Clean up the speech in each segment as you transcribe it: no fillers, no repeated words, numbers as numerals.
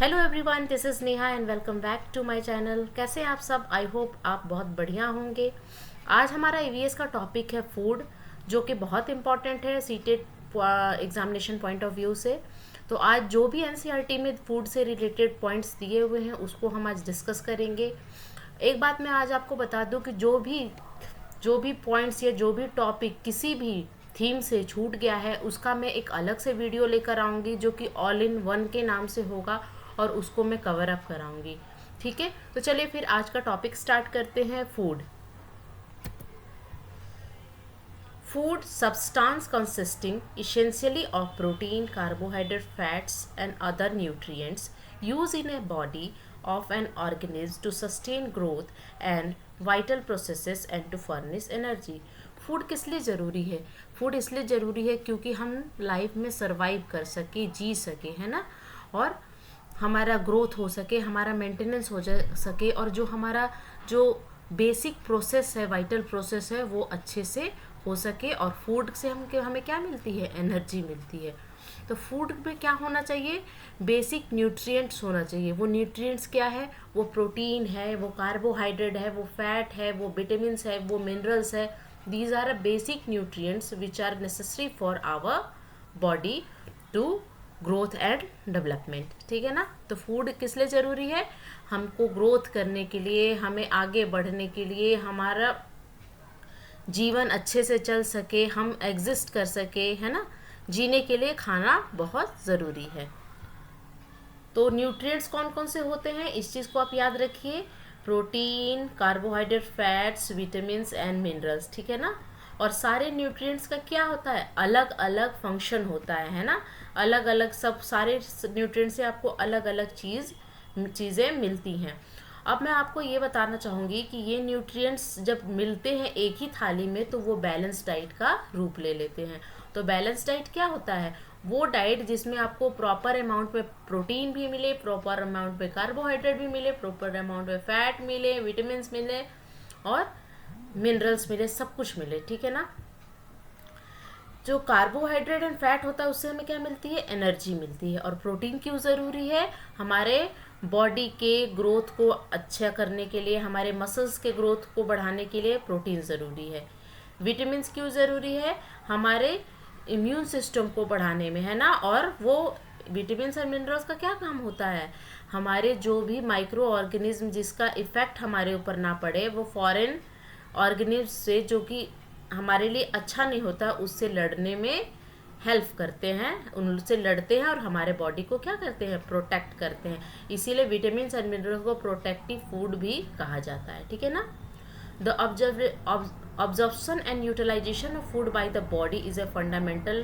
Hello everyone, this is Neha and welcome back to my channel. कैसे हैं आप सब? आई होप आप बहुत बढ़िया होंगे। आज हमारा ईवीएस का टॉपिक है फूड, जो कि बहुत इंपॉर्टेंट है seated examination point of view से। तो आज जो भी एनसीईआरटी में फूड से रिलेटेड पॉइंट्स दिए हुए हैं उसको हम आज डिस्कस करेंगे। एक बात मैं आज आपको बता दूं कि जो भी पॉइंट्स या जो भी टॉपिक किसी भी थीम से छूट गया है उसका मैं एक अलग से वीडियो लेकर आऊँगी, जो कि ऑल इन वन के नाम से होगा और उसको मैं कवर अप कराऊंगी। ठीक है, तो चलिए फिर आज का टॉपिक स्टार्ट करते हैं। Food substance consisting essentially of protein, carbohydrate, fats and other nutrients used in a body of an organism to sustain growth and vital processes and to furnish energy। Food किस लिए ज़रूरी है? Food इसलिए ज़रूरी है क्योंकि हम लाइफ में सरवाइव कर सके, जी सके, है ना, और हमारा ग्रोथ हो सके, हमारा मेंटेनेंस हो जा सके, और जो हमारा जो बेसिक प्रोसेस है, वाइटल प्रोसेस है, वो अच्छे से हो सके। और फूड से हमें क्या मिलती है? एनर्जी मिलती है। तो फूड में क्या होना चाहिए? बेसिक न्यूट्रिएंट्स होना चाहिए। वो न्यूट्रिएंट्स क्या है? वो प्रोटीन है, वो कार्बोहाइड्रेट है, वो फैट है, वो विटामिन्स है, वो मिनरल्स है। These are basic nutrients which are necessary for our body to growth and development. ठीक है ना? तो फूड किस लिए ज़रूरी है? हमको ग्रोथ करने के लिए, हमें आगे बढ़ने के लिए, हमारा जीवन अच्छे से चल सके, हम एग्जिस्ट कर सके, है ना, जीने के लिए खाना बहुत ज़रूरी है। तो न्यूट्रिएंट्स कौन कौन से होते हैं इस चीज़ को आप याद रखिए। Protein, carbohydrate, fats, vitamins and minerals. ठीक है ना? और सारे न्यूट्रिएंट्स का क्या होता है? अलग अलग फंक्शन होता है ना, अलग अलग सब सारे न्यूट्रिएंट्स से आपको अलग अलग चीज़ें मिलती हैं। अब मैं आपको ये बताना चाहूँगी कि ये न्यूट्रिएंट्स जब मिलते हैं एक ही थाली में तो वो बैलेंस डाइट का रूप ले लेते हैं। तो बैलेंस डाइट क्या होता है? वो डाइट जिसमें आपको प्रॉपर अमाउंट में प्रोटीन भी मिले, प्रॉपर अमाउंट में कार्बोहाइड्रेट भी मिले, प्रॉपर अमाउंट में फैट मिले, विटामिन मिले और मिनरल्स मिले, सब कुछ मिले। ठीक है ना? जो कार्बोहाइड्रेट एंड फैट होता है उससे हमें क्या मिलती है? एनर्जी मिलती है। और प्रोटीन क्यों ज़रूरी है? हमारे बॉडी के ग्रोथ को अच्छा करने के लिए, हमारे मसल्स के ग्रोथ को बढ़ाने के लिए प्रोटीन ज़रूरी है। विटामिन क्यों ज़रूरी है? हमारे इम्यून सिस्टम को बढ़ाने में, है ना। और वो विटामिन और मिनरल्स का क्या काम होता है? हमारे जो भी माइक्रो ऑर्गेनिज्म जिसका इफ़ेक्ट हमारे ऊपर ना पड़े, वो फॉरेन ऑर्गेनिज्म से, जो कि हमारे लिए अच्छा नहीं होता, उससे लड़ने में हेल्प करते हैं, उनसे लड़ते हैं और हमारे बॉडी को क्या करते हैं? प्रोटेक्ट करते हैं। इसीलिए विटामिन एंड मिनरल्स को प्रोटेक्टिव फूड भी कहा जाता है। ठीक है ना? The absorption and utilization of food by the body is a fundamental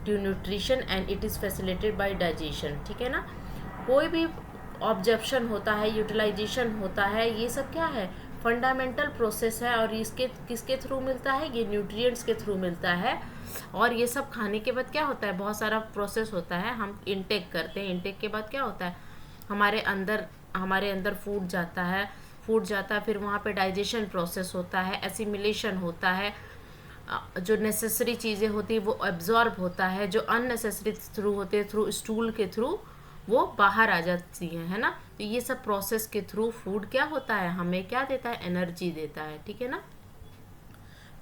to nutrition and it is facilitated by digestion। ठीक है ना? कोई भी ऑब्जर्प्शन होता है, यूटिलाइजेशन होता है, ये सब क्या है? फंडामेंटल प्रोसेस है। और इसके किसके थ्रू मिलता है? ये न्यूट्रिएंट्स के थ्रू मिलता है। और ये सब खाने के बाद क्या होता है? बहुत सारा प्रोसेस होता है, हम इनटेक करते हैं। इनटेक के बाद क्या होता है? हमारे अंदर फूड जाता है, फिर वहाँ पे डाइजेशन प्रोसेस होता है, एसिमिलेशन होता है, जो नेसेसरी चीज़ें होती है वो एब्जॉर्ब होता है, जो अननेसेसरी थ्रू होते हैं, थ्रू स्टूल के थ्रू वो बाहर आ जाती है ना। तो ये सब प्रोसेस के थ्रू फूड क्या होता है? हमें क्या देता है? एनर्जी देता है। ठीक है ना?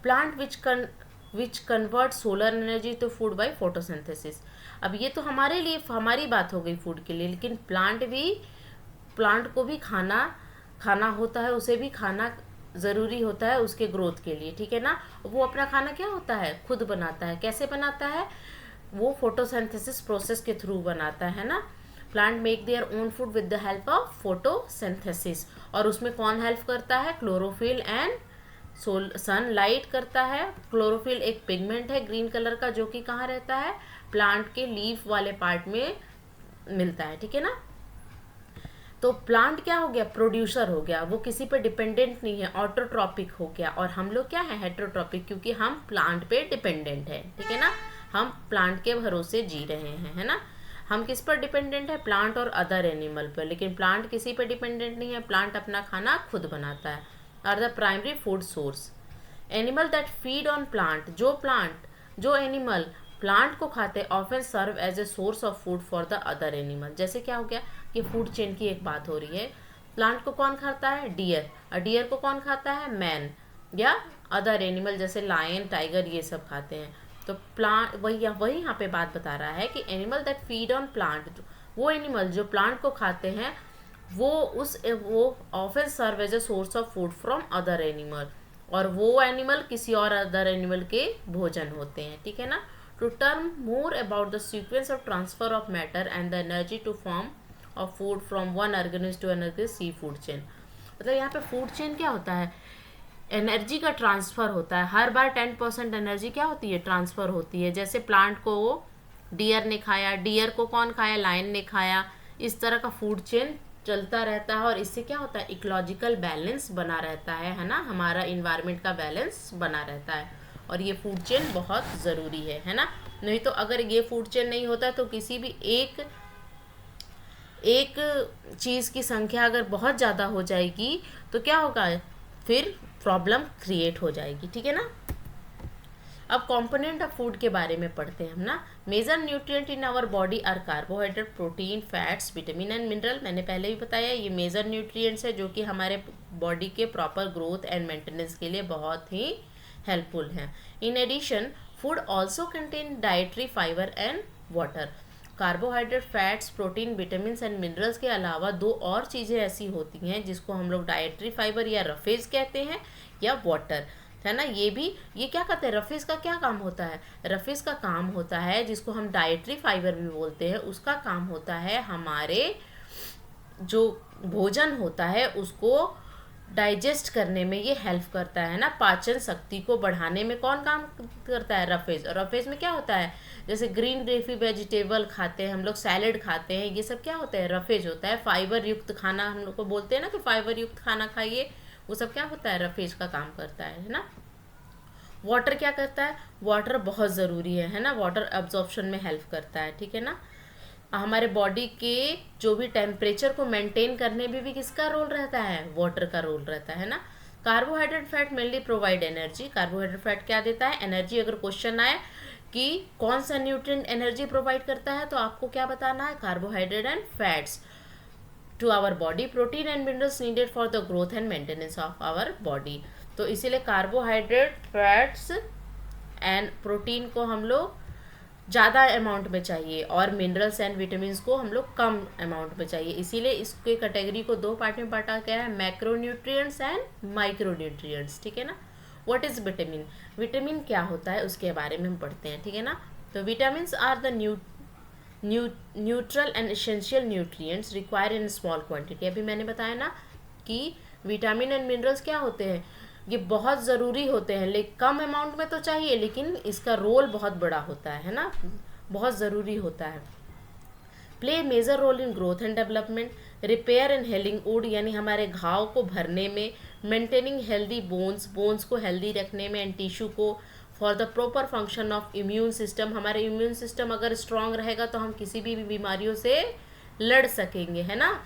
Plant which convert solar energy to food by photosynthesis. अब ये तो हमारे लिए हमारी बात हो गई फूड के लिए, लेकिन प्लांट को भी खाना होता है, उसे भी खाना ज़रूरी होता है उसके ग्रोथ के लिए। ठीक है ना? वो अपना खाना क्या होता है? खुद बनाता है। कैसे बनाता है? वो फोटोसिंथेसिस प्रोसेस के थ्रू बनाता है ना। Plant make their own food with the help of photosynthesis. और उसमें कौन हेल्प करता है? क्लोरोफिल एंड सनलाइट करता है। क्लोरोफिल एक पिगमेंट है ग्रीन कलर का, जो कि कहाँ रहता है? प्लांट के लीफ वाले पार्ट में मिलता है। ठीक है ना? तो प्लांट क्या हो गया? प्रोड्यूसर हो गया, वो किसी पे डिपेंडेंट नहीं है, ऑटोट्रॉपिक हो गया। और हम लोग क्या है? हेटेरोट्रॉपिक, क्योंकि हम प्लांट पे डिपेंडेंट है। ठीक है ना? हम प्लांट के भरोसे जी रहे हैं, है ना। हम किस पर डिपेंडेंट है? प्लांट और अदर एनिमल पर। लेकिन प्लांट किसी पर डिपेंडेंट नहीं है, प्लांट अपना खाना खुद बनाता है। Are the primary food source. Animal that feed on plant, जो एनिमल प्लांट को खाते often serve as a source of food for the other animal. जैसे क्या हो गया, ये फूड चेन की एक बात हो रही है। प्लांट को कौन खाता है, डियर, और डियर को कौन खाता है, मैन या अदर एनिमल जैसे लायन, टाइगर, ये सब खाते हैं। तो प्लांट वही यहाँ पे बात बता रहा है कि animal that feed on plant, वो एनिमल जो प्लांट को खाते हैं वो often serve as a source of food from other animal, और वो एनिमल किसी और अदर एनिमल के भोजन होते हैं, ठीक है ना। To term more about the sequence of transfer of matter and the energy to form of food from one organism to another, see food chain. मतलब यहाँ पे फूड चेन क्या होता है, एनर्जी का ट्रांसफ़र होता है। हर बार 10% एनर्जी क्या होती है, ट्रांसफ़र होती है। जैसे प्लांट को डियर ने खाया, डियर को कौन खाया, लायन ने खाया। इस तरह का फूड चेन चलता रहता है और इससे क्या होता है, इकोलॉजिकल बैलेंस बना रहता है ना, हमारा इन्वायरमेंट का बैलेंस बना रहता है। और ये फूड चेन बहुत ज़रूरी है ना। नहीं तो अगर ये फूड चेन नहीं होता तो किसी भी एक चीज़ की संख्या अगर बहुत ज़्यादा हो जाएगी तो क्या होगा, फिर प्रॉब्लम क्रिएट हो जाएगी, ठीक है ना। अब कंपोनेंट ऑफ फूड के बारे में पढ़ते हैं हम ना। Major nutrient in our body are carbohydrate, protein, fats, vitamin and mineral. मैंने पहले भी बताया ये मेजर न्यूट्रिएंट्स है जो कि हमारे बॉडी के प्रॉपर ग्रोथ एंड मेंटेनेंस के लिए बहुत ही हेल्पफुल हैं। In addition food also contain dietary fibre and water. Carbohydrate, fats, protein, vitamin and minerals के अलावा दो और चीज़ें ऐसी होती हैं जिसको हम लोग डाइटरी फाइबर या रफेज कहते हैं, या वाटर, है ना। ये क्या कहते हैं, रफेज का क्या काम होता है, रफेज का काम होता है जिसको हम डाइटरी फाइबर भी बोलते हैं, उसका काम होता है हमारे जो भोजन होता है उसको डाइजेस्ट करने में ये हेल्प करता है ना। पाचन शक्ति को बढ़ाने में कौन काम करता है, रफेज। और रफेज में क्या होता है, जैसे ग्रीन लीफी वेजिटेबल खाते हैं हम लोग, सैलेड खाते हैं, ये सब क्या होता है, रफेज होता है। फाइबर युक्त खाना हम लोग को बोलते हैं ना कि फाइबर युक्त खाना खाइए, वो सब क्या होता है, रफेज का काम करता है ना। वाटर क्या करता है, वाटर बहुत ज़रूरी है ना, वाटर एब्जॉर्प्शन में हेल्प करता है, ठीक है ना। हमारे बॉडी के जो भी टेम्परेचर को मेंटेन करने में भी किसका रोल रहता है, वाटर का रोल रहता है ना। Carbohydrate fat mainly provide energy. Carbohydrate fat क्या देता है, एनर्जी। अगर क्वेश्चन आए कि कौन सा न्यूट्रिएंट एनर्जी प्रोवाइड करता है तो आपको क्या बताना है, carbohydrate and fats to our body. Protein and minerals needed for the growth and maintenance of our body. तो इसीलिए कार्बोहाइड्रेट, फैट्स एंड प्रोटीन को हम लोग ज़्यादा अमाउंट में चाहिए और मिनरल्स एंड विटामिन को हम लोग कम अमाउंट में चाहिए। इसीलिए इसके कैटेगरी को दो पार्ट में बांटा गया है, मैक्रोन्यूट्रिएंट्स एंड माइक्रोन्यूट्रिएंट्स, ठीक है ना। व्हाट इज़ विटामिन, विटामिन क्या होता है उसके बारे में हम पढ़ते हैं, ठीक है ना। तो vitamin are the neutral and essential nutrients require in small quantity. अभी मैंने बताया ना कि विटामिन एंड मिनरल्स क्या होते हैं, ये बहुत ज़रूरी होते हैं, लेकिन कम अमाउंट में तो चाहिए, लेकिन इसका रोल बहुत बड़ा होता है ना, बहुत ज़रूरी होता है। Play major role in growth and development, repair and healing wound, यानी हमारे घाव को भरने में, मेंटेनिंग हेल्दी बोन्स को हेल्दी रखने में, एंड टिश्यू को for the proper function of immune system. हमारे इम्यून सिस्टम अगर स्ट्रांग रहेगा तो हम किसी भी बीमारियों से लड़ सकेंगे, है ना।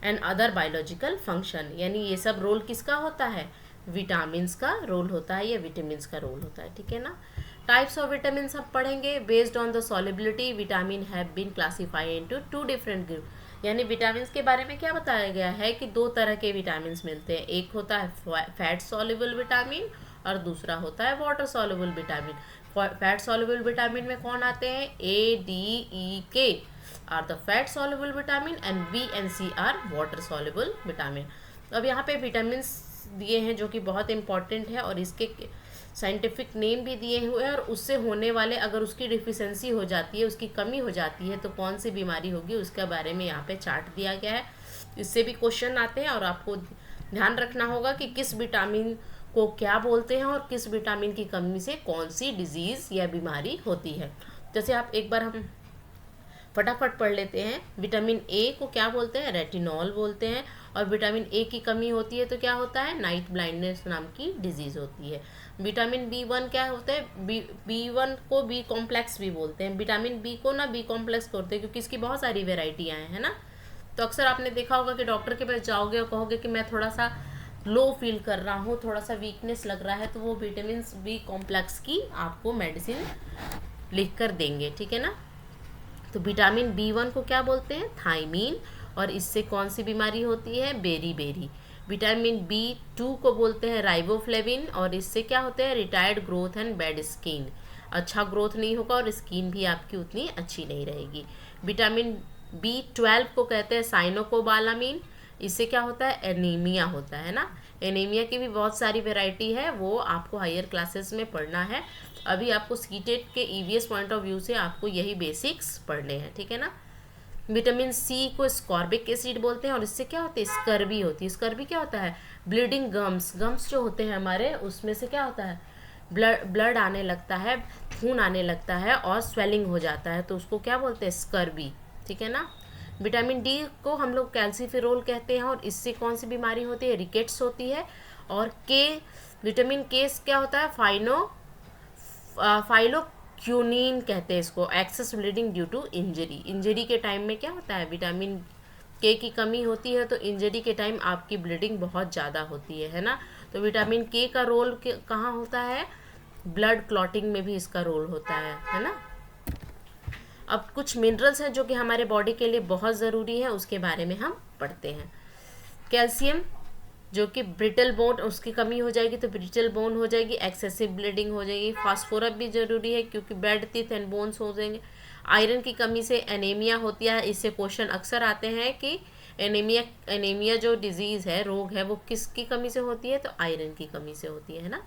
एंड अदर बायोलॉजिकल फंक्शन, यानी ये सब रोल किसका होता है, विटामिन्स का रोल होता है या विटामिन्स का रोल होता है, ठीक है ना। टाइप्स ऑफ विटामिन हम पढ़ेंगे। Based on the solubility vitamin have been classified into 2 different group, यानी विटामिन के बारे में क्या बताया गया है कि 2 तरह के विटामिन मिलते हैं। एक होता है फैट सॉल्युबल विटामिन और दूसरा होता है water soluble vitamin. Fat soluble vitamin में कौन आते हैं, A, D, E, K are the fat soluble vitamin and B and C are water soluble vitamin. अब यहाँ पे विटामिन दिए हैं जो कि बहुत इंपॉर्टेंट है और इसके साइंटिफिक नेम भी दिए हुए हैं, और उससे होने वाले अगर उसकी डिफिशेंसी हो जाती है, उसकी कमी हो जाती है तो कौन सी बीमारी होगी उसके बारे में यहाँ पे चार्ट दिया गया है। इससे भी क्वेश्चन आते हैं और आपको ध्यान रखना होगा कि किस विटामिन को क्या बोलते हैं और किस विटामिन की कमी से कौन सी डिजीज़ या बीमारी होती है। जैसे आप एक बार हम फटाफट पढ़ लेते हैं। विटामिन ए को क्या बोलते हैं, रेटिनॉल बोलते हैं, और विटामिन ए की कमी होती है तो क्या होता है, नाइट ब्लाइंडनेस नाम की डिजीज़ होती है। विटामिन B1 क्या होता है, B1 को बी कॉम्प्लेक्स भी बोलते हैं, विटामिन बी को ना बी कॉम्प्लेक्स करते हैं क्योंकि इसकी बहुत सारी वेराइटियाँ हैं, है ना। तो अक्सर आपने देखा होगा कि डॉक्टर के पास जाओगे और कहोगे कि मैं थोड़ा सा लो फील कर रहा हूँ, थोड़ा सा वीकनेस लग रहा है, तो वो विटामिन बी कॉम्प्लेक्स की आपको मेडिसिन लिख कर देंगे, ठीक है ना। तो विटामिन B1 को क्या बोलते हैं, थायमीन, और इससे कौन सी बीमारी होती है, बेरी। विटामिन B2 को बोलते हैं राइबोफ्लेविन, और इससे क्या होते हैं, retired growth and bad skin, अच्छा ग्रोथ नहीं होगा और स्किन भी आपकी उतनी अच्छी नहीं रहेगी। विटामिन B12 को कहते हैं साइनोकोबालामीन, इससे क्या होता है, एनीमिया होता है ना। एनीमिया की भी बहुत सारी वेराइटी है, वो आपको हायर क्लासेस में पढ़ना है। अभी आपको सीटेट के ईवीएस पॉइंट ऑफ व्यू से आपको यही बेसिक्स पढ़ने हैं, ठीक है ना। विटामिन सी को स्कॉर्बिक एसिड बोलते हैं, और इससे क्या होती है, स्कर्वी होती है। स्कर्वी क्या होता है, ब्लीडिंग गम्स जो होते हैं हमारे, उसमें से क्या होता है, ब्लड आने लगता है, खून आने लगता है और स्वेलिंग हो जाता है, तो उसको क्या बोलते हैं, स्कर्वी, ठीक है ना। विटामिन डी को हम लोग कैल्सीफेरोल कहते हैं, और इससे कौन सी बीमारी होती है, रिकेट्स होती है। और के विटामिन के क्या होता है, फाइलोक्यूनिन कहते हैं इसको, excess bleeding due to injury के टाइम में क्या होता है, विटामिन के की कमी होती है, तो इंजरी के टाइम आपकी ब्लीडिंग बहुत ज़्यादा होती है ना। तो विटामिन के का रोल कहाँ होता है, ब्लड क्लॉटिंग में भी इसका रोल होता है ना। अब कुछ मिनरल्स हैं जो कि हमारे बॉडी के लिए बहुत ज़रूरी है, उसके बारे में हम पढ़ते हैं। कैल्शियम, जो कि ब्रिटल बोन, उसकी कमी हो जाएगी तो ब्रिटल बोन हो जाएगी, एक्सेसिव ब्लीडिंग हो जाएगी। फास्फोरस भी जरूरी है क्योंकि बेड टीथ एंड बोन्स हो जाएंगे। आयरन की कमी से एनीमिया होती है, इससे क्वेश्चन अक्सर आते हैं कि एनीमिया जो डिजीज़ है, रोग है, वो किसकी कमी से होती है, तो आयरन की कमी से होती है ना।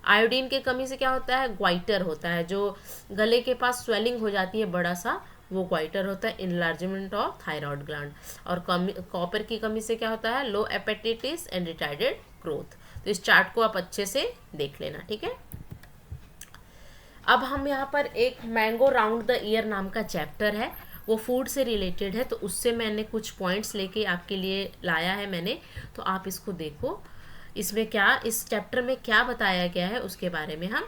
आयोडीन की कमी से क्या होता है, ग्वाइटर होता है, जो गले के पास स्वेलिंग हो जाती है बड़ा सा, वो ग्वाइटर होता है, इनलार्जमेंट ऑफ थायराइड ग्लैंड। और कॉपर की कमी से क्या होता है, लो एपेटाइटिस एंड रिटार्डेड ग्रोथ। तो इस चार्ट को आप अच्छे से देख लेना, ठीक है। अब हम यहाँ पर एक मैंगो राउंड द ईयर नाम का चैप्टर है, वो फूड से रिलेटेड है, तो उससे मैंने कुछ पॉइंट्स लेके आपके लिए लाया है मैंने, तो आप इसको देखो। इसमें क्या, इस चैप्टर में क्या बताया गया है उसके बारे में हम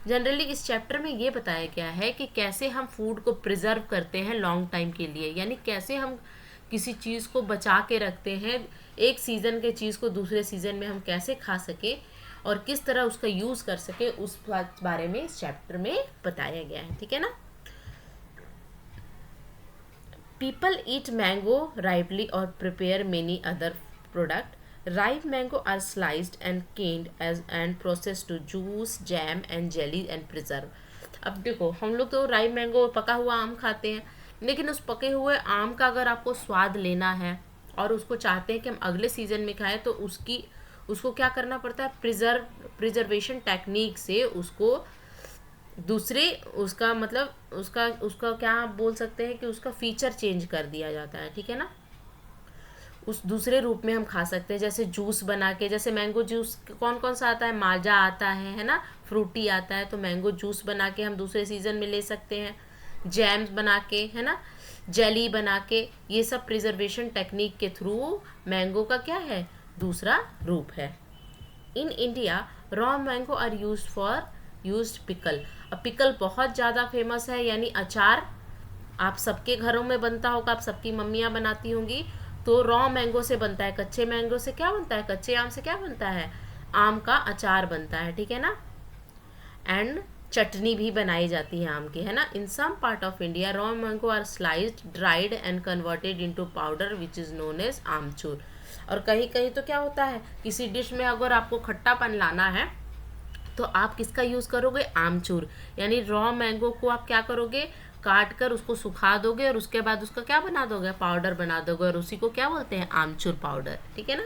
जनरली इस चैप्टर में ये बताया गया है कि कैसे हम फूड को प्रिजर्व करते हैं लॉन्ग टाइम के लिए, यानी कैसे हम किसी चीज़ को बचा के रखते हैं, एक सीज़न के चीज़ को दूसरे सीज़न में हम कैसे खा सके और किस तरह उसका यूज़ कर सके, उस बारे में इस चैप्टर में बताया गया है, ठीक है ना। People eat mango ripely or prepare many other products. Ripe mango are sliced and canned and processed to juice, jam and jelly and preserve. अब देखो, हम लोग तो राइप मैंगो पका हुआ आम खाते हैं, लेकिन उस पके हुए आम का अगर आपको स्वाद लेना है और उसको चाहते हैं कि हम अगले सीजन में खाएं, तो उसको क्या करना पड़ता है, प्रिजर्वेशन टेक्निक से उसको दूसरे उसका मतलब उसका क्या आप बोल सकते हैं कि उसका फीचर चेंज कर दिया जाता है, ठीक है ना। उस दूसरे रूप में हम खा सकते हैं, जैसे जूस बना के, जैसे मैंगो जूस कौन कौन सा आता है, माजा आता है ना, फ्रूटी आता है, तो मैंगो जूस बना के हम दूसरे सीजन में ले सकते हैं, जैम्स बना के, है ना, जेली बना के, ये सब प्रिजर्वेशन टेक्निक के थ्रू मैंगो का क्या है, दूसरा रूप है। In India raw mango are used pickle. अब पिकल बहुत ज़्यादा फेमस है, यानी अचार आप सबके घरों में बनता होगा, आप सबकी मम्मियाँ बनाती होंगी, तो रॉ मैंगो से बनता है, कच्चे मैंगो से क्या बनता है, कच्चे आम से क्या बनता है, आम का अचार बनता है, ठीक है ना। एंड चटनी भी बनाई जाती है आम की, है ना। In some part of India raw mango are sliced, dried and converted into powder which is known as amchur. और कहीं कहीं तो क्या होता है, किसी डिश में अगर आपको खट्टापन लाना है तो आप किसका यूज़ करोगे, आमचूर, यानी रॉ मैंगो को आप क्या करोगे, काट कर उसको सुखा दोगे और उसके बाद उसका क्या बना दोगे, पाउडर बना दोगे, और उसी को क्या बोलते हैं, आमचूर पाउडर, ठीक है ना।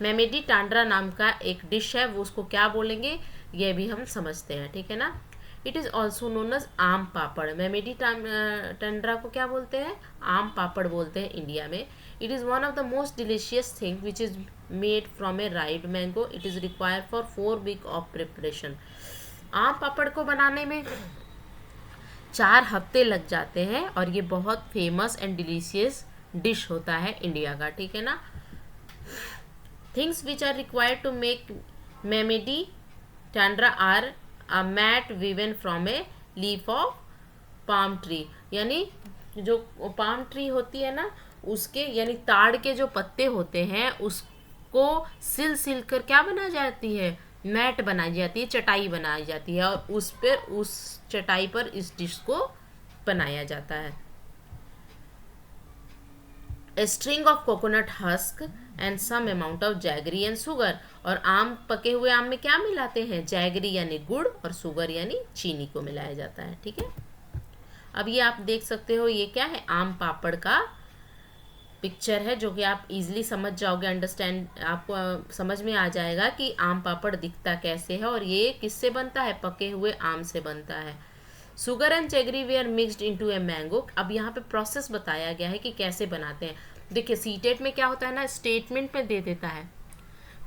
मेमेडी टांड्रा नाम का एक डिश है, वो उसको क्या बोलेंगे ये भी हम समझते हैं, ठीक है ना। It is also known as aam papad. मेमेडी Tandra को क्या बोलते हैं, आम पापड़ बोलते हैं इंडिया में। It is one of the most delicious thing which is made from a ripe mango. It is require for 4 week of preparation. Aam papad को बनाने में 4 हफ्ते लग जाते हैं, और ये बहुत फेमस एंड डिलीशियस डिश होता है इंडिया का, ठीक है ना। Things which are required to make मेमेडी टांड्रा are a mat woven from a leaf of palm tree, यानी जो पाम ट्री होती है ना, उसके यानी ताड़ के जो पत्ते होते हैं उसको सिल कर क्या बनाई जाती है, मैट बनाई जाती है, चटाई बनाई जाती है, और उस चटाई पर इस डिश को बनाया जाता है। A string of coconut husk and some amount of jaggery and sugar। और आम, पके हुए आम में क्या मिलाते हैं, जैगरी यानी गुड़ और शुगर यानी चीनी को मिलाया जाता है। ठीक है, अब ये आप देख सकते हो, ये क्या है, आम पापड़ का पिक्चर है, जो कि आप इजीली समझ जाओगे, अंडरस्टैंड, आपको समझ में आ जाएगा कि आम पापड़ दिखता कैसे है, और ये किससे बनता है, पके हुए आम से बनता है। Sugar and jaggery were mixed into a mango. अब यहाँ पे प्रोसेस बताया गया है कि कैसे बनाते हैं। देखिए सीटेट में क्या होता है ना, स्टेटमेंट में दे देता है,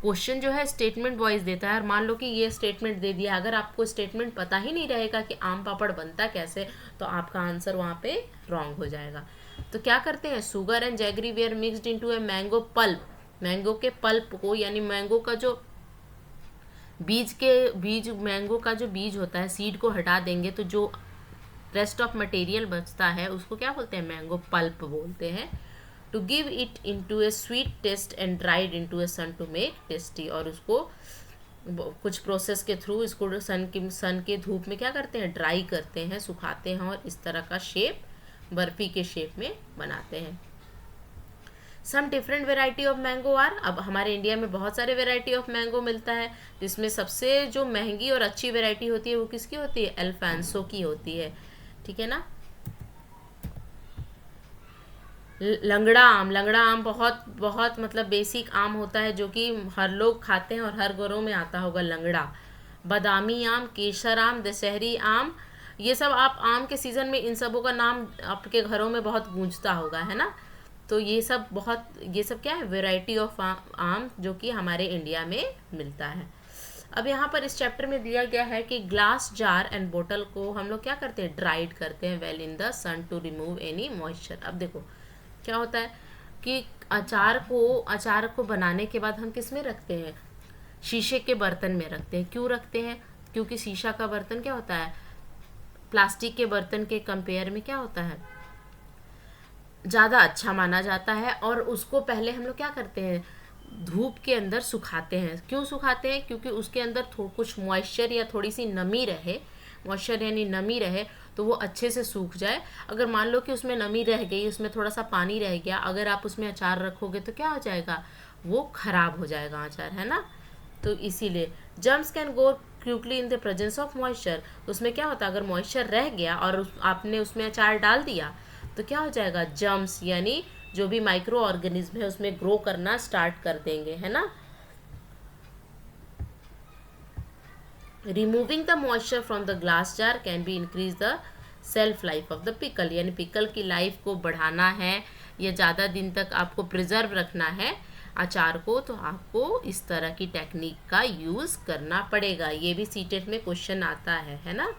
क्वेश्चन जो है स्टेटमेंट वाइज देता है, और मान लो कि ये स्टेटमेंट दे दिया, अगर आपको स्टेटमेंट पता ही नहीं रहेगा कि आम पापड़ बनता कैसे, तो आपका आंसर वहाँ पे रॉन्ग हो जाएगा। तो क्या करते हैं, sugar and jaggery were mixed into a mango pulp. Mango के पल्प को, यानी मैंगो का जो बीज मैंगो का जो बीज होता है, सीड को हटा देंगे तो जो रेस्ट ऑफ मटेरियल बचता है उसको क्या बोलते हैं, मैंगो पल्प बोलते हैं। To give it into a sweet taste and dried into a sun to make tasty. और उसको कुछ प्रोसेस के थ्रू इसको सन के धूप में क्या करते हैं, ड्राई करते हैं, सुखाते हैं, और इस तरह का शेप, बर्फी के शेप में बनाते हैं। Some different variety of mango are. अब हमारे इंडिया में बहुत सारे वेराइटी ऑफ मैंगो मिलता है, जिसमें सबसे जो महंगी और अच्छी वेराइटी होती है वो किसकी होती है, अल्फांसो की होती है। ठीक है ना। लंगड़ा आम बहुत बहुत मतलब बेसिक आम होता है, जो कि हर लोग खाते हैं और हर घरों में आता होगा लंगड़ा। बादामी आम, केसर आम, दशहरी आम, ये सब आप आम के सीज़न में इन सबों का नाम आपके घरों में बहुत गूंजता होगा, है ना। तो ये सब क्या है, वेराइटी ऑफ आम जो कि हमारे इंडिया में मिलता है। अब यहाँ पर इस चैप्टर में दिया गया है कि ग्लास जार एंड बोतल को हम लोग क्या करते हैं, ड्राइड करते हैं well in the sun to remove any moisture. अब देखो क्या होता है कि अचार को बनाने के बाद हम किस में रखते हैं, शीशे के बर्तन में रखते हैं। क्यों रखते हैं, क्योंकि शीशा का बर्तन क्या होता है, प्लास्टिक के बर्तन के कंपेयर में क्या होता है, ज़्यादा अच्छा माना जाता है। और उसको पहले हम लोग क्या करते हैं, धूप के अंदर सुखाते हैं। क्यों सुखाते हैं, क्योंकि उसके अंदर कुछ मॉइस्चर या थोड़ी सी नमी रहे, मॉइस्चर यानी नमी रहे, तो वो अच्छे से सूख जाए। अगर मान लो कि उसमें नमी रह गई, उसमें थोड़ा सा पानी रह गया, अगर आप उसमें अचार रखोगे तो क्या हो जाएगा, वो खराब हो जाएगा अचार, है ना। तो इसीलिए germs can go quickly in the presence of moisture. उसमें क्या होता है, अगर मॉइस्चर रह गया और आपने उसमें अचार डाल दिया तो क्या हो जाएगा, जर्म्स यानी जो भी माइक्रो ऑर्गेनिज्म है उसमें ग्रो करना स्टार्ट कर देंगे, है ना। Removing the moisture from the glass jar can be increase the self life of the pickle, यानी पिकल की लाइफ को बढ़ाना है या ज़्यादा दिन तक आपको प्रिजर्व रखना है अचार को, तो आपको इस तरह की टेक्निक का यूज़ करना पड़ेगा। ये भी सीटेट में क्वेश्चन आता है ना।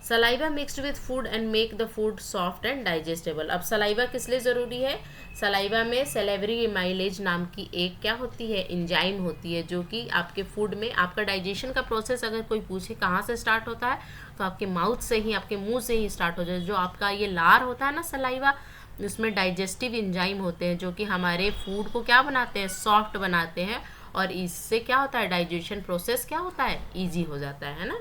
Saliva mixed with food and make the food soft and digestible. अब सलाइवा किस लिए ज़रूरी है, सलाइवा में सेलेवरी माइलेज नाम की एक क्या होती है, एंजाइम होती है, जो कि आपके फूड में आपका डाइजेशन का प्रोसेस अगर कोई पूछे कहाँ से स्टार्ट होता है, तो आपके माउथ से ही, आपके मुंह से ही स्टार्ट हो जाए। जो आपका ये लार होता है ना सलाइवा, उसमें डाइजेस्टिव एंजाइम होते हैं जो कि हमारे फूड को क्या बनाते हैं, सॉफ्ट बनाते हैं, और इससे क्या होता है, डाइजेशन प्रोसेस क्या होता है, ईजी हो जाता है ना।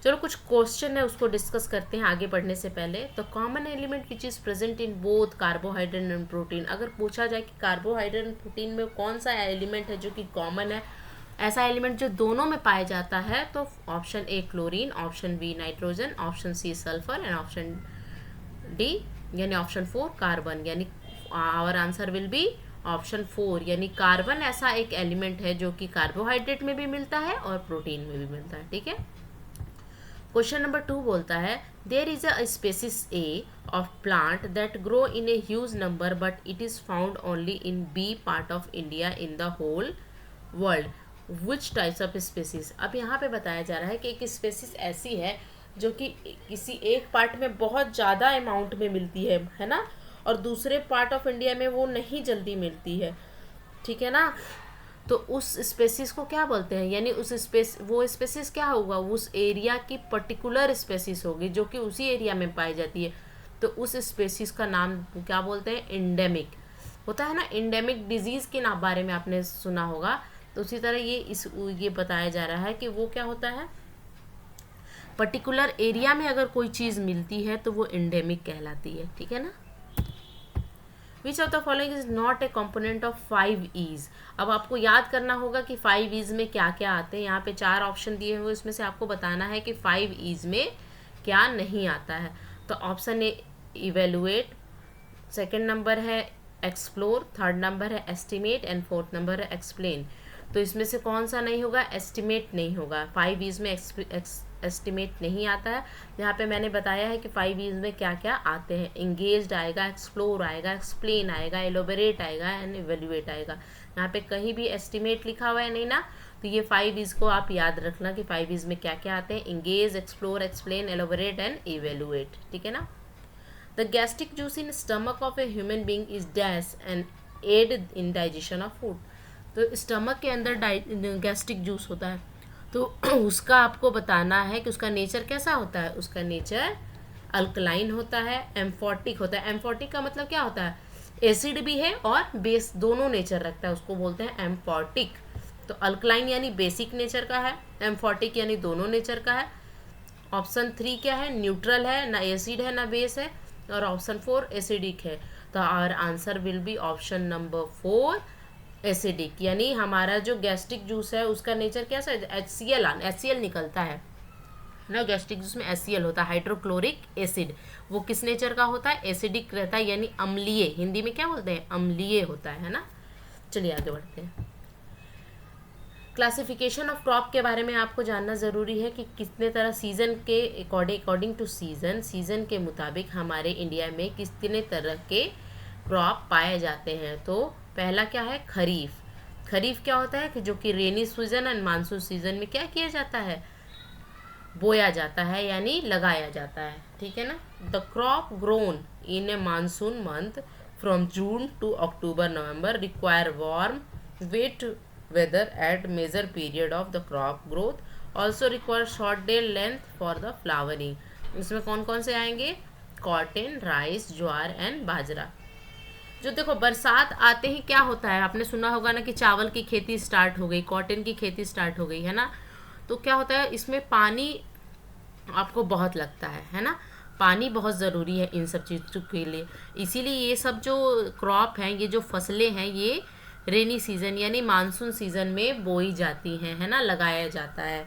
चलो कुछ क्वेश्चन है उसको डिस्कस करते हैं आगे बढ़ने से पहले। तो common element which is present in both carbohydrate and protein. अगर पूछा जाए कि कार्बोहाइड्रेट एंड प्रोटीन में कौन सा एलिमेंट है जो कि कॉमन है, ऐसा एलिमेंट जो दोनों में पाया जाता है, तो option A chlorine, option B nitrogen, option C sulphur and option D यानी ऑप्शन 4 कार्बन। यानी our answer will be option 4, यानी कार्बन ऐसा एक एलिमेंट है जो कि कार्बोहाइड्रेट में भी मिलता है और प्रोटीन में भी मिलता है। ठीक है। क्वेश्चन नंबर 2 बोलता है, there is a species a of plant that grow in a huge number but it is found only in B part of India in the whole world, which types of species. अब यहाँ पे बताया जा रहा है कि एक spaces ऐसी है जो कि किसी एक पार्ट में बहुत ज़्यादा अमाउंट में मिलती है ना, और दूसरे पार्ट ऑफ इंडिया में वो नहीं जल्दी मिलती है। ठीक है ना। तो उस स्पेसिस को क्या बोलते हैं, यानी वो स्पेसिस क्या होगा, उस एरिया की पर्टिकुलर स्पेसिस होगी जो कि उसी एरिया में पाई जाती है। तो उस स्पेसीज का नाम क्या बोलते हैं, एंडेमिक होता है ना। एंडेमिक डिजीज़ के नाम बारे में आपने सुना होगा, तो उसी तरह ये बताया जा रहा है कि वो क्या होता है, पर्टिकुलर एरिया में अगर कोई चीज़ मिलती है तो वो एंडेमिक कहलाती है, ठीक है ना। Which of the following is not a component of 5 E's। अब आपको याद करना होगा कि 5 E's में क्या क्या आते हैं। यहाँ पे 4 ऑप्शन दिए हुए, इसमें से आपको बताना है कि 5 E's में क्या नहीं आता है। तो ऑप्शन ए इवेलुएट, सेकेंड नंबर है एक्सप्लोर, थर्ड नंबर है एस्टिमेट एंड फोर्थ नंबर है एक्सप्लेन। तो इसमें से कौन सा नहीं होगा, एस्टिमेट नहीं होगा। 5 E's में एस्टिमेट नहीं आता है। यहाँ पे मैंने बताया है कि 5 E's में क्या क्या आते हैं, इंगेज्ड आएगा, एक्सप्लोर आएगा, एक्सप्लेन आएगा, एलोबरेट आएगा एंड इवेल्युएट आएगा। यहाँ पे कहीं भी एस्टिमेट लिखा हुआ है नहीं ना, तो ये 5 E's को आप याद रखना कि 5 E's में क्या क्या आते हैं, engage, explore, explain, elaborate and evaluate, ठीक है ना। The gastric juice in stomach of a human being is dash and aid in digestion of food. तो स्टमक के अंदर गैस्ट्रिक जूस होता है, तो उसका आपको बताना है कि उसका नेचर कैसा होता है। उसका नेचर अल्कलाइन होता है, एम्फोटिक होता है। एम्फोटिक का मतलब क्या होता है, एसिड भी है और बेस दोनों नेचर रखता है, उसको बोलते हैं एम्फोटिक। तो अल्कलाइन यानी बेसिक नेचर का है, एम्फोटिक यानी दोनों नेचर का है। ऑप्शन 3 क्या है, न्यूट्रल है, ना एसिड है ना बेस है। और ऑप्शन 4 एसिडिक है। तो our answer will be option number 4 acidic. यानी हमारा जो गैस्ट्रिक जूस है उसका नेचर कैसा है, HCl निकलता है ना। गैस्ट्रिक जूस में HCl होता है, हाइड्रोक्लोरिक एसिड। वो किस नेचर का होता है, एसिडिक रहता है, यानी अम्लीय। हिंदी में क्या बोलते हैं, अम्लीय होता है ना। चलिए आगे बढ़ते हैं। क्लासिफिकेशन ऑफ क्रॉप के बारे में आपको जानना ज़रूरी है कि कितने तरह सीज़न के अकॉर्डिंग टू सीज़न के मुताबिक हमारे इंडिया में कितने तरह के क्रॉप पाए जाते हैं। तो पहला क्या है, खरीफ। खरीफ क्या होता है कि जो कि rainy season and monsoon season में क्या किया जाता है, बोया जाता है यानी लगाया जाता है, ठीक है ना। The crop grown in a monsoon month from June to October November require warm wet weather at major period of the crop growth, also require short day length for the flowering। इसमें कौन कौन से आएंगे, cotton, rice, jowar and बाजरा। जो देखो बरसात आते ही क्या होता है, आपने सुना होगा ना कि चावल की खेती स्टार्ट हो गई, कॉटन की खेती स्टार्ट हो गई, है ना। तो क्या होता है, इसमें पानी आपको बहुत लगता है ना। पानी बहुत ज़रूरी है इन सब चीज़ों के लिए। इसीलिए ये सब जो क्रॉप हैं, ये जो फसलें हैं, ये रेनी सीजन यानी मानसून सीजन में बोई जाती हैं, है ना, लगाया जाता है।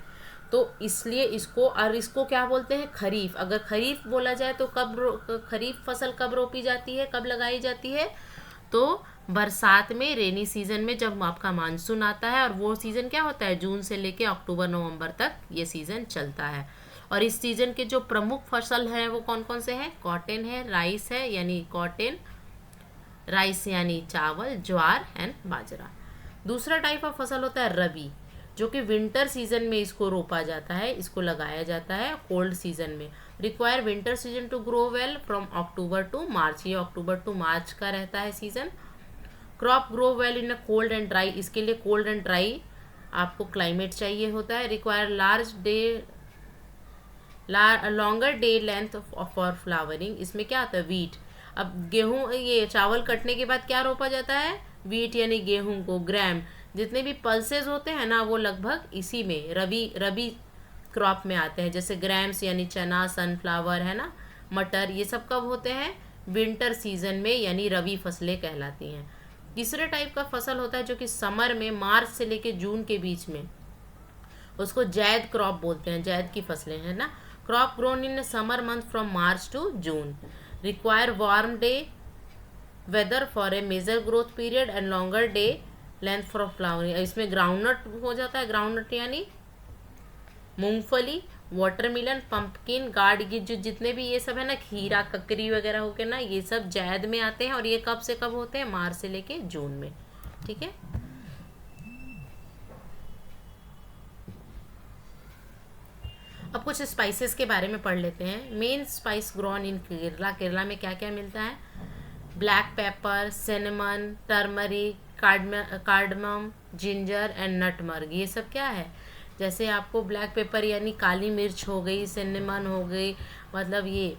तो इसलिए इसको क्या बोलते हैं, खरीफ। अगर खरीफ बोला जाए तो खरीफ फसल कब रोपी जाती है, कब लगाई जाती है, तो बरसात में, रेनी सीजन में, जब आपका मानसून आता है। और वो सीज़न क्या होता है, जून से लेके अक्टूबर नवंबर तक ये सीज़न चलता है। और इस सीज़न के जो प्रमुख फसल हैं वो कौन कौन से हैं, कॉटन है, राइस है यानी कॉटन, राइस यानी चावल, ज्वार एंड बाजरा। दूसरा टाइप ऑफ फसल होता है रबी, जो कि विंटर सीजन में इसको रोपा जाता है, इसको लगाया जाता है कोल्ड सीजन में। Require winter season to grow well from October to March. ये अक्टूबर टू मार्च का रहता है season. Crop grow well in a cold and dry. इसके लिए कोल्ड एंड ड्राई आपको क्लाइमेट चाहिए होता है। Require longer day length for flowering. इसमें क्या आता है, वीट। अब गेहूँ, ये चावल कटने के बाद क्या रोपा जाता है, वीट यानी गेहूं को। ग्राम, जितने भी पल्सेस होते हैं ना वो लगभग इसी में रबी क्रॉप में आते हैं। जैसे ग्राम्स यानी चना, सनफ्लावर, है ना, मटर, ये सब कब होते हैं, विंटर सीजन में, यानी रबी फसलें कहलाती हैं। तीसरे टाइप का फसल होता है जो कि समर में, मार्च से लेके जून के बीच में, उसको जैद क्रॉप बोलते हैं, जैद की फसलें, है ना। Crop grown in summer month from March to June. Require warm day weather for a major growth period and longer day length for flowering. इसमें ग्राउंडनट हो जाता है, ग्राउंडनट यानी मूंगफली, वाटरमेलन, पंपकिन, गार्ड, ये जो जितने भी ये सब है ना, खीरा, ककरी वगैरह हो के ना, ये सब जैद में आते हैं। और ये कब से कब होते हैं, मार्च से लेके जून में, ठीक है। अब कुछ स्पाइसेस के बारे में पढ़ लेते हैं। Main spice grown in Kerala. Kerala में क्या क्या मिलता है, black pepper, cinnamon, turmeric, cardamom, ginger and nutmeg. ये सब क्या है, जैसे आपको ब्लैक पेपर यानी काली मिर्च हो गई, सिनेमन हो गई, मतलब ये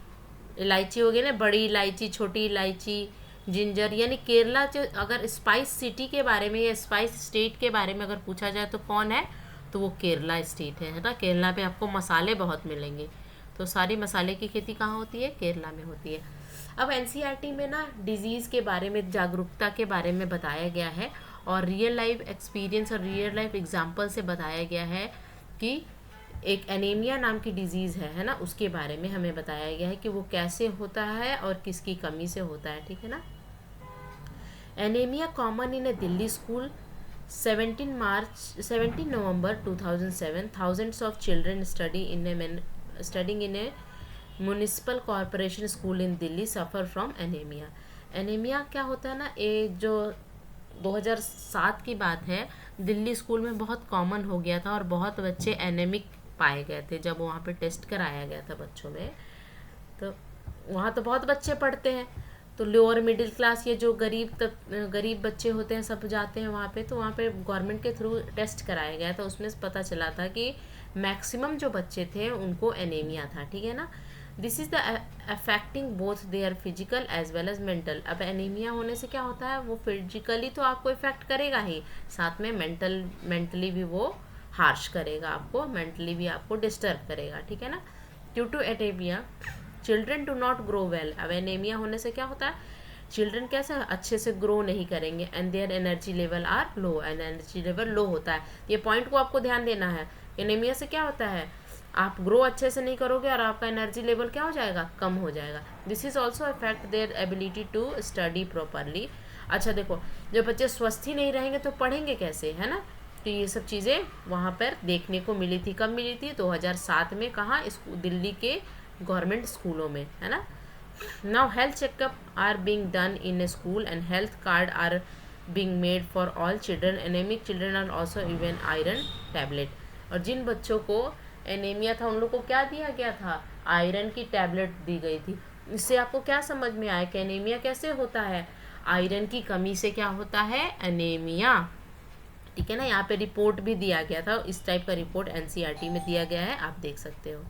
इलायची हो गई ना, बड़ी इलायची, छोटी इलायची, जिंजर। यानी केरला जो, अगर स्पाइस सिटी के बारे में या स्पाइस स्टेट के बारे में अगर पूछा जाए तो कौन है, तो वो केरला स्टेट है ना। केरला पे आपको मसाले बहुत मिलेंगे, तो सारी मसाले की खेती कहाँ होती है, केरला में होती है। अब एनसीईआरटी में ना डिजीज़ के बारे में, जागरूकता के बारे में बताया गया है, और रियल लाइफ एक्सपीरियंस और रियल लाइफ एग्जांपल से बताया गया है कि एक एनीमिया नाम की डिजीज़ है ना, उसके बारे में हमें बताया गया है कि वो कैसे होता है और किसकी कमी से होता है, ठीक है ना। Anaemia common in A Delhi school 17 November 2007 thousands of children studying in a municipal corporation school in Delhi suffer from anaemia. Anaemia क्या होता है ना, ये जो 2007 की बात है, दिल्ली स्कूल में बहुत कॉमन हो गया था और बहुत बच्चे एनेमिक पाए गए थे जब वहाँ पे टेस्ट कराया गया था बच्चों में। तो वहाँ तो बहुत बच्चे पढ़ते हैं, तो लोअर मिडिल क्लास, ये जो गरीब बच्चे होते हैं सब जाते हैं वहाँ पे। तो वहाँ पे गवर्नमेंट के थ्रू टेस्ट कराया गया था, उसमें पता चला था कि मैक्सिमम जो बच्चे थे उनको एनीमिया था, ठीक है ना। This is the affecting both their physical as well as mental. अब एनीमिया होने से क्या होता है, वो फिजिकली तो आपको इफेक्ट करेगा ही, साथ में मेंटली भी वो हार्श करेगा आपको, मेंटली भी आपको डिस्टर्ब करेगा, ठीक है ना। Due to anaemia children do not grow well. अब एनीमिया होने से क्या होता है, चिल्ड्रन कैसे अच्छे से ग्रो नहीं करेंगे, and their energy level are low, and energy level low होता है। ये पॉइंट को आपको ध्यान देना है। एनीमिया से क्या होता है, आप ग्रो अच्छे से नहीं करोगे और आपका एनर्जी लेवल क्या हो जाएगा, कम हो जाएगा। This is also affect their ability to study properly. अच्छा देखो, जब बच्चे स्वस्थ ही नहीं रहेंगे तो पढ़ेंगे कैसे, है ना। तो ये सब चीज़ें वहाँ पर देखने को मिली थी। कब मिली थी, 2007 में। कहाँ, दिल्ली के गवर्नमेंट स्कूलों में, है ना। Now health checkup are being done in a school and health card are being made for all children. Anaemic children are also even iron tablet. और जिन बच्चों को एनीमिया था उन लोग को क्या दिया गया था, आयरन की टैबलेट दी गई थी। इससे आपको क्या समझ में आया कि एनीमिया कैसे होता है, आयरन की कमी से क्या होता है, एनीमिया, ठीक है ना। यहाँ पे रिपोर्ट भी दिया गया था, इस टाइप का रिपोर्ट एनसीईआरटी में दिया गया है, आप देख सकते हो।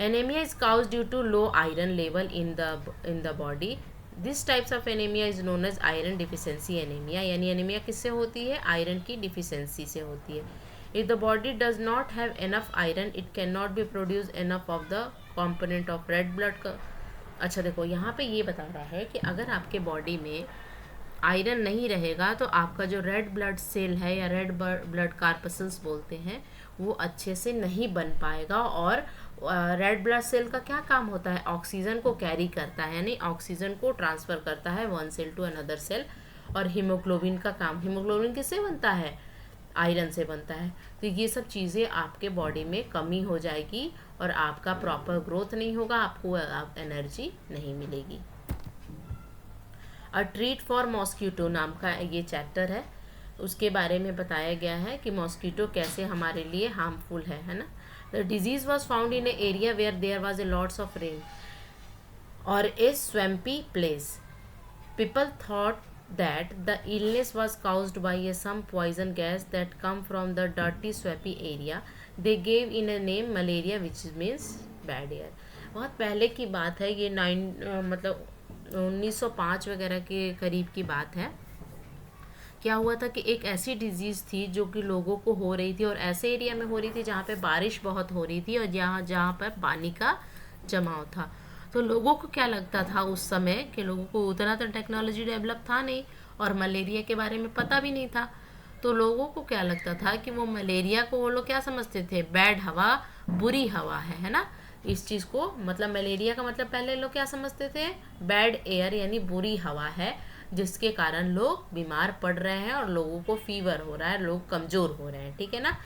Anaemia is cause due to low iron level in the body. This types of anaemia is known as iron deficiency anaemia. यानी एनीमिया किससे होती है, आयरन की डिफिशियंसी से होती है। If the body does not have enough iron, it cannot be produce enough of the component of red blood का। अच्छा देखो, यहाँ पे ये बता रहा है कि अगर आपके बॉडी में आयरन नहीं रहेगा तो आपका जो रेड ब्लड सेल है या रेड ब्लड कार्पसल्स बोलते हैं, वो अच्छे से नहीं बन पाएगा। और रेड ब्लड सेल का क्या काम होता है, ऑक्सीजन को कैरी करता है, यानी ऑक्सीजन को ट्रांसफ़र करता है one cell to another cell. और हीमोग्लोबिन का काम, हीमोग्लोबिन किससे बनता है, आयरन से बनता है। तो ये सब चीज़ें आपके बॉडी में कमी हो जाएगी और आपका प्रॉपर ग्रोथ नहीं होगा, आपको एनर्जी नहीं मिलेगी। अ ट्रीट फॉर मॉस्किटो नाम का ये चैप्टर है, उसके बारे में बताया गया है कि मॉस्किटो कैसे हमारे लिए हार्मफुल है ना। The disease was found in a area where there was a lots of rain और a swampy place. People thought that the illness was caused by some poison gas that come from the dirty swampy area. They gave in a name malaria which means bad air. बहुत पहले की बात है ये, 1905 वगैरह के करीब की बात है। क्या हुआ था कि एक ऐसी डिजीज़ थी जो कि लोगों को हो रही थी और ऐसे एरिया में हो रही थी जहाँ पे बारिश बहुत हो रही थी और जहाँ पर पानी का जमाव था। तो लोगों को क्या लगता था उस समय कि लोगों को उतना तो टेक्नोलॉजी डेवलप था नहीं और मलेरिया के बारे में पता भी नहीं था। तो लोगों को क्या लगता था कि वो मलेरिया को वो लोग क्या समझते थे, बैड हवा, बुरी हवा है ना। इस चीज़ को मतलब मलेरिया का मतलब पहले लोग क्या समझते थे, बैड एयर यानी बुरी हवा है, जिसके कारण लोग बीमार पड़ रहे हैं और लोगों को फीवर हो रहा है, लोग कमज़ोर हो रहे हैं, ठीक है ना।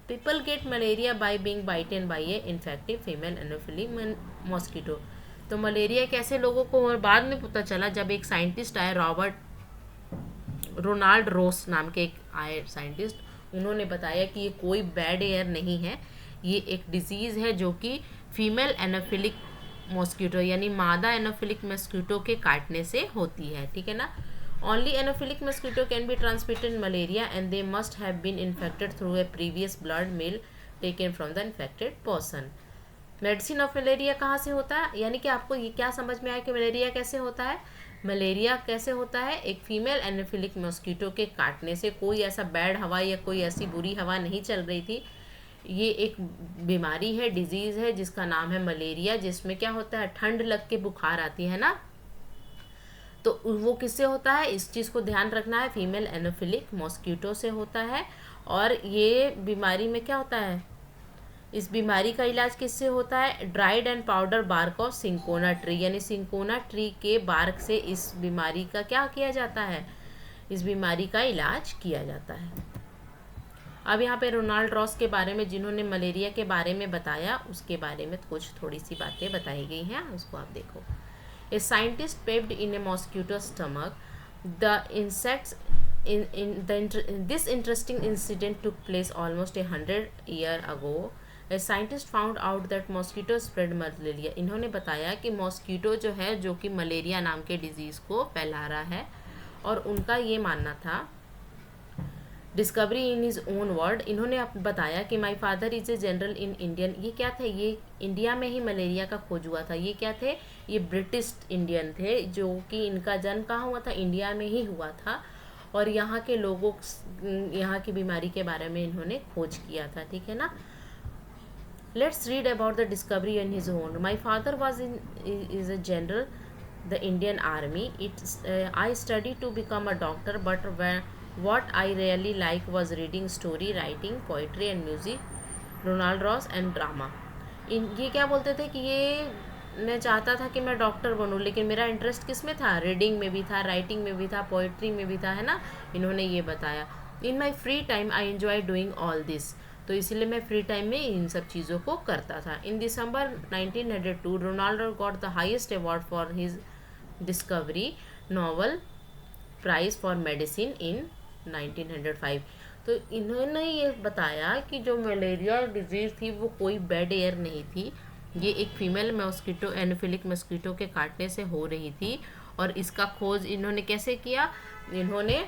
People get malaria by being bitten by a infective female anopheles mosquito. तो मलेरिया कैसे लोगों को, और बाद में पता चला जब एक साइंटिस्ट आए, रोनाल्ड रोस नाम के एक आए साइंटिस्ट, उन्होंने बताया कि ये कोई बैड एयर नहीं है, ये एक डिजीज़ है जो कि फीमेल एनोफिलिक मॉस्किटो यानी मादा एनोफिलिक मॉस्किटो के काटने से होती है, ठीक है ना। Only anophelic mosquito can be transmitted malaria and they must have been infected through a previous blood meal taken from the infected person. Medicine of malaria कहाँ से होता है, यानी कि आपको ये क्या समझ में आया कि मलेरिया कैसे होता है। मलेरिया कैसे होता है, एक फीमेल एनाफिलिक मॉस्किटो के काटने से। कोई ऐसा बैड हवा या कोई ऐसी बुरी हवा नहीं चल रही थी, ये एक बीमारी है, डिजीज़ है जिसका नाम है मलेरिया, जिसमें क्या होता है, ठंड लग के बुखार आती है ना, तो वो किससे होता है, इस चीज़ को ध्यान रखना है, फीमेल एनाफिलिक मॉस्किटो से होता है। और ये बीमारी में क्या होता है, इस बीमारी का इलाज किससे होता है, dried and powder bark of cinchona tree, यानी सिंकोना ट्री के बार्क से इस बीमारी का क्या किया जाता है, इस बीमारी का इलाज किया जाता है। अब यहाँ पे रोनाल्ड रॉस के बारे में, जिन्होंने मलेरिया के बारे में बताया, उसके बारे में कुछ थोड़ी सी बातें बताई गई हैं, उसको आप देखो। A scientist पेप्ड in A mosquito stomach the insects this interesting incident took place almost 100 year ago. A scientist found out that mosquito spread malaria. इन्होंने बताया कि मॉस्किटो जो है, जो कि मलेरिया नाम के डिजीज़ को फैला रहा है, और उनका ये मानना था, discovery in his own word, इन्होंने बताया कि my father is a general in Indian. ये क्या थे, ये इंडिया में ही मलेरिया का खोज हुआ था। ये क्या थे, ये ब्रिटिश इंडियन थे, जो कि इनका जन्म कहाँ हुआ था, इंडिया में ही हुआ था, और यहाँ के लोगों, यहाँ की बीमारी के बारे में इन्होंने खोज किया था, ठीक है ना। Let's read about the discovery in his own. My father was is a general the Indian army. I study to become a doctor, but what I really like was reading story, writing, poetry and music, Ronald Ross and drama. ये क्या बोलते थे कि ये मैं चाहता था कि मैं डॉक्टर बनूं, लेकिन मेरा इंटरेस्ट किस में था, रीडिंग में भी था, राइटिंग में भी था, पोइट्री में भी था, है ना, इन्होंने ये बताया। In my free time I enjoy doing all this, तो इसलिए मैं फ्री टाइम में इन सब चीज़ों को करता था। In December 1902 Ronald got the highest award for his discovery, Nobel prize for medicine in 1905। तो इन्होंने ये बताया कि जो मलेरिया डिजीज़ थी वो कोई बैड एयर नहीं थी, ये एक फीमेल मॉस्किटो, एनाफिलिक मॉस्किटो के काटने से हो रही थी। और इसका खोज इन्होंने कैसे किया, इन्होंने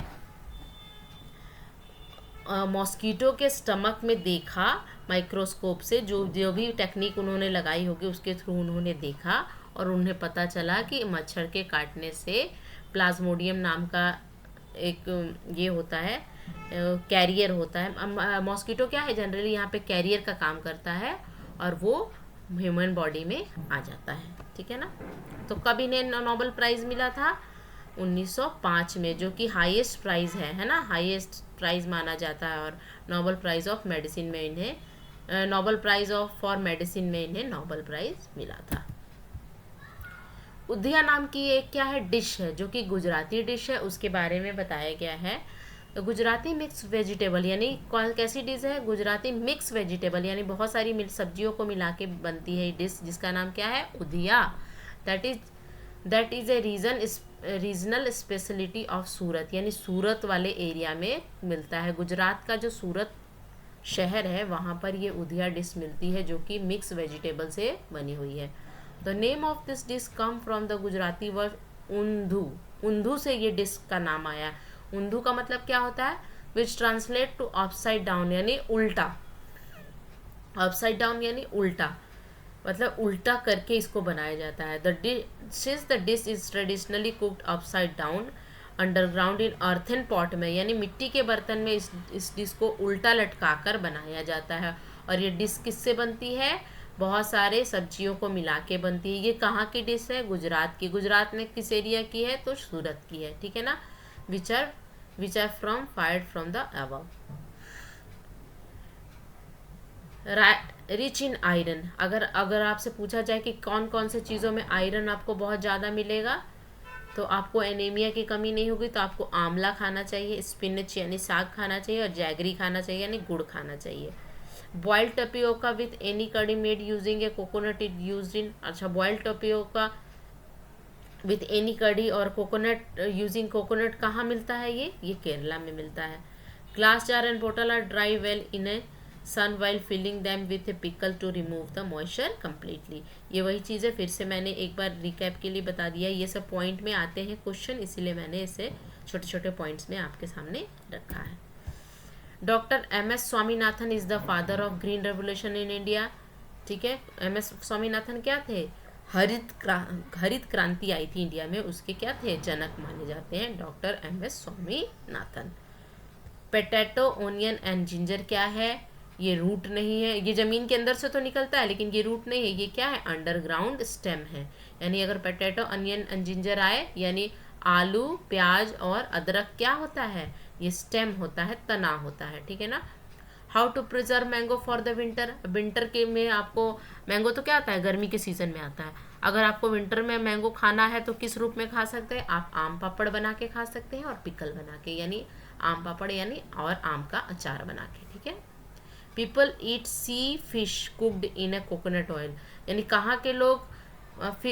मॉस्किटो के स्टमक में देखा माइक्रोस्कोप से, जो जो भी टेक्निक उन्होंने लगाई होगी उसके थ्रू उन्होंने देखा, और उन्हें पता चला कि मच्छर के काटने से प्लाज्मोडियम नाम का एक ये होता है, कैरियर होता है। मॉस्किटो क्या है, जनरली यहाँ पे कैरियर का काम करता है, और वो ह्यूमन बॉडी में आ जाता है, ठीक है ना। तो कब इन्हें नोबेल प्राइज़ मिला था, 1905 में, जो कि हाईएस्ट प्राइज़ है ना, हाईएस्ट प्राइज़ माना जाता है। और नोबेल प्राइज़ ऑफ मेडिसिन में इन्हें, Nobel prize of for medicine में इन्हें नोबेल प्राइज़ मिला था। उधिया नाम की एक क्या है, डिश है, जो कि गुजराती डिश है, उसके बारे में बताया गया है। तो गुजराती मिक्स वेजिटेबल, यानी कैसी डिश है, गुजराती मिक्स वेजिटेबल, यानी बहुत सारी सब्जियों को मिला के बनती है डिश, जिसका नाम क्या है, undhiyu. That is a regional speciality of Surat, यानी सूरत वाले एरिया में मिलता है। गुजरात का जो सूरत शहर है वहाँ पर ये उधिया डिश मिलती है, जो कि मिक्स वेजिटेबल से बनी हुई है। The name of this dish come from the Gujarati word undhu, undhu से ये डिश का नाम आया। ऊंधू का मतलब क्या होता है, विच ट्रांसलेट टू अपसाइड डाउन, यानी उल्टा, अपसाइड डाउन यानी उल्टा, मतलब उल्टा करके इसको बनाया जाता है। The dish is traditionally cooked upside down underground in earthen pot में, यानी मिट्टी के बर्तन में इस डिश को उल्टा लटकाकर बनाया जाता है। और ये डिश किससे बनती है, बहुत सारे सब्जियों को मिला के बनती है। ये कहाँ की डिश है, गुजरात की। गुजरात में किस एरिया की है, तो सूरत की है, ठीक है ना। Which are from fired from the above. Rich in iron, अगर आपसे पूछा जाए कि कौन कौन से चीज़ों में आयरन आपको बहुत ज़्यादा मिलेगा, तो आपको एनीमिया की कमी नहीं होगी, तो आपको आंवला खाना चाहिए, स्पिनच यानी साग खाना चाहिए, और जैगरी खाना चाहिए यानी गुड़ खाना चाहिए। बॉइल्ड टपियोका विथ एनी कड़ी made using A coconut is use in, अच्छा बॉइल्ड टपियोका विथ एनी कड़ी और कोकोनट यूजिंग कोकोनट कहाँ मिलता है, ये केरला में मिलता है। Glass jar and bottle are dry well in a sun while filling them with a pickle to remove the moisture completely. ये वही चीज़ है, फिर से मैंने एक बार रिकैप के लिए बता दिया। ये सब पॉइंट में आते हैं क्वेश्चन, इसीलिए मैंने इसे छोटे छोटे पॉइंट्स में आपके सामने रखा है। Doctor MS Swaminathan is the father of green revolution in India, ठीक है। MS स्वामीनाथन क्या थे? हरित क्रांति आई थी इंडिया में, उसके क्या थे? जनक माने जाते हैं doctor MS Swaminathan. Potato, onion and ginger क्या है? ये रूट नहीं है, ये ज़मीन के अंदर से तो निकलता है लेकिन ये रूट नहीं है, ये क्या है? अंडरग्राउंड स्टेम है। यानी अगर पोटैटो, अनियन एंड जिंजर आए यानी आलू, प्याज और अदरक क्या होता है? ये स्टेम होता है, तना होता है, ठीक है ना। How to preserve mango for the winter? Winter के में आपको मैंगो तो क्या आता है? गर्मी के सीज़न में आता है। अगर आपको विंटर में मैंगो खाना है तो किस रूप में खा सकते हैं? आप आम पापड़ बना के खा सकते हैं और पिकल बना के, यानी आम पापड़ यानी और आम का अचार बना के, ठीक है। People eat sea fish cooked in a coconut oil, यानी कहाँ के लोग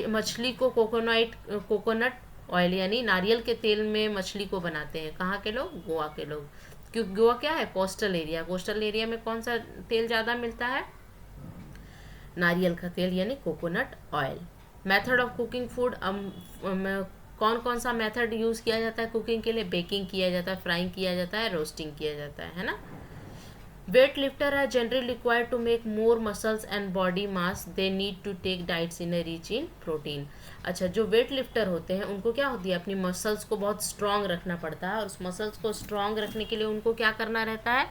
मछली को कोकोनट ऑयल यानी नारियल के तेल में मछली को बनाते हैं? कहाँ के लोग? गोवा के लोग। क्योंकि गोवा क्या है? Coastal area. कोस्टल एरिया में कौन सा तेल ज़्यादा मिलता है? नारियल का तेल यानी coconut oil. Method of cooking food, कौन कौन सा मेथड यूज़ किया जाता है कुकिंग के लिए? बेकिंग किया जाता है, फ्राइंग किया जाता है, रोस्टिंग किया जाता है ना। Weight lifter are generally required to make more muscles and body mass, they need to take diets in rich in protein. अच्छा, जो वेट लिफ्टर होते हैं उनको क्या होती है? अपनी मसल्स को बहुत स्ट्रांग रखना पड़ता है, और उस मसल्स को स्ट्रांग रखने के लिए उनको क्या करना रहता है?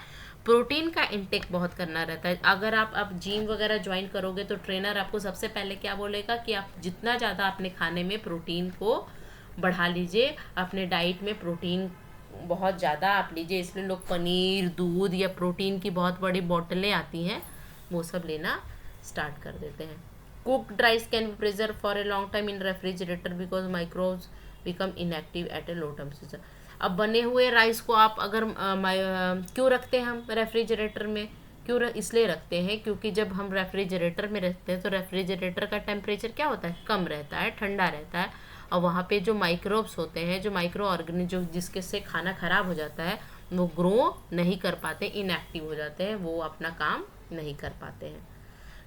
प्रोटीन का इंटेक बहुत करना रहता है। अगर आप जिम वगैरह ज्वाइन करोगे तो ट्रेनर आपको सबसे पहले क्या बोलेगा कि आप जितना ज़्यादा अपने खाने में प्रोटीन को बढ़ा लीजिए, अपने डाइट में प्रोटीन बहुत ज़्यादा आप लीजिए। इसलिए लोग पनीर, दूध या प्रोटीन की बहुत बड़ी बोतलें आती हैं, वो सब लेना स्टार्ट कर देते हैं। Cooked rice can be preserve for a long time in refrigerator because microbes become inactive at a low temperature. अब बने हुए राइस को आप अगर क्यों रखते हैं हम रेफ्रिजरेटर में? इसलिए रखते हैं क्योंकि जब हम रेफ्रिजरेटर में रहते हैं तो रेफ्रिजरेटर का टेम्परेचर क्या होता है? कम रहता है, ठंडा रहता है, और वहाँ पे जो माइक्रोब्स होते हैं, जो माइक्रो ऑर्गेनिज्म जो जिसके से खाना ख़राब हो जाता है, वो ग्रो नहीं कर पाते, इनएक्टिव हो जाते हैं, वो अपना काम नहीं कर पाते हैं।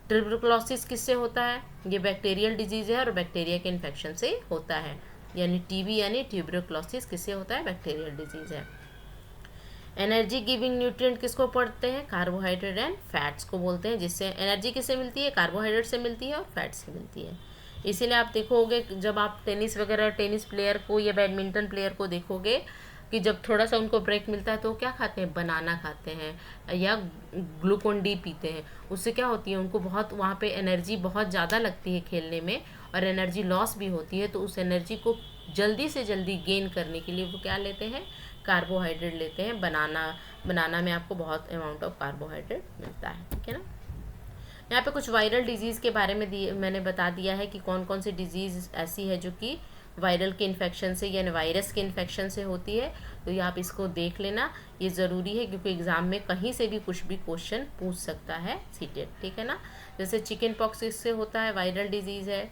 ट्यूबरकुलोसिस किससे होता है? ये बैक्टीरियल डिजीज़ है और बैक्टीरिया के इन्फेक्शन से होता है, यानी टीबी यानी ट्यूबरकुलोसिस किससे होता है? बैक्टीरियल डिजीज़ है। एनर्जी गिविंग न्यूट्रिएंट किसको पढ़ते हैं? कार्बोहाइड्रेट एंड फैट्स को बोलते हैं। जिससे एनर्जी किससे मिलती है? कार्बोहाइड्रेट से मिलती है और फैट से मिलती है। इसीलिए आप देखोगे जब आप टेनिस प्लेयर को या बैडमिंटन प्लेयर को देखोगे कि जब थोड़ा सा उनको ब्रेक मिलता है तो क्या खाते हैं? बनाना खाते हैं या ग्लूकोन डी पीते हैं। उससे क्या होती है? उनको बहुत वहाँ पे एनर्जी बहुत ज़्यादा लगती है खेलने में, और एनर्जी लॉस भी होती है, तो उस एनर्जी को जल्दी से जल्दी गेन करने के लिए वो क्या लेते हैं? कार्बोहाइड्रेट लेते हैं। बनाना में आपको बहुत अमाउंट ऑफ कार्बोहाइड्रेट मिलता है, ठीक है ना। यहाँ पे कुछ वायरल डिजीज़ के बारे में मैंने बता दिया है कि कौन कौन सी डिजीज़ ऐसी है जो कि वायरल के इन्फेक्शन से यानी वायरस के इन्फेक्शन से होती है। तो ये आप इसको देख लेना, ये ज़रूरी है क्योंकि एग्ज़ाम में कहीं से भी कुछ भी क्वेश्चन पूछ सकता है सीटेट, ठीक है ना। जैसे चिकन पॉक्स इससे होता है, वायरल डिजीज़ है।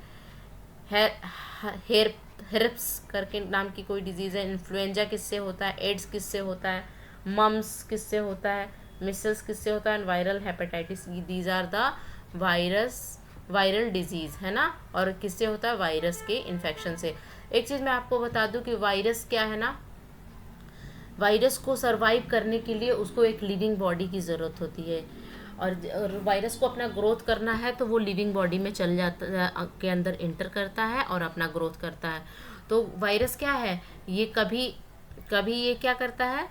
हेर्प्स करके नाम की कोई डिजीज़ है। इन्फ्लुएंजा किससे होता है? एड्स किससे होता है? मम्स किससे होता है? मिसल्स किससे होता है? Viral hepatitis. These are the viral diseases, है ना। और किससे होता है? वायरस के इन्फेक्शन से। एक चीज़ मैं आपको बता दूं कि वायरस क्या है ना, वायरस को सरवाइव करने के लिए उसको एक लिविंग बॉडी की ज़रूरत होती है, और वायरस को अपना ग्रोथ करना है तो वो लिविंग बॉडी में चल जाता है, के अंदर इंटर करता है और अपना ग्रोथ करता है। तो वायरस क्या है? ये कभी कभी ये क्या करता है?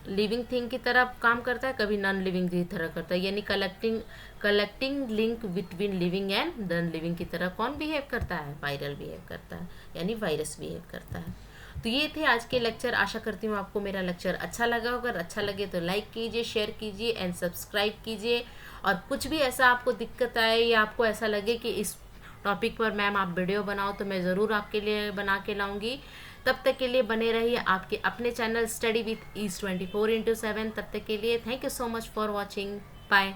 लिविंग थिंग की तरह काम करता है, कभी नॉन लिविंग की तरह करता है, यानी collecting link between living and non living की तरह कौन बिहेव करता है? वायरल बिहेव करता है, यानी वायरस बिहेव करता है। तो ये थे आज के लेक्चर। आशा करती हूँ आपको मेरा लेक्चर अच्छा लगा। अगर अच्छा लगे तो लाइक कीजिए, शेयर कीजिए एंड सब्सक्राइब कीजिए। और कुछ भी ऐसा आपको दिक्कत आए या आपको ऐसा लगे कि इस टॉपिक पर मैम आप वीडियो बनाओ तो मैं ज़रूर आपके लिए बना के लाऊंगी। तब तक के लिए बने रहिए आपके अपने चैनल स्टडी विथ ईस्ट 24/7। तब तक के लिए thank you so much for watching. Bye.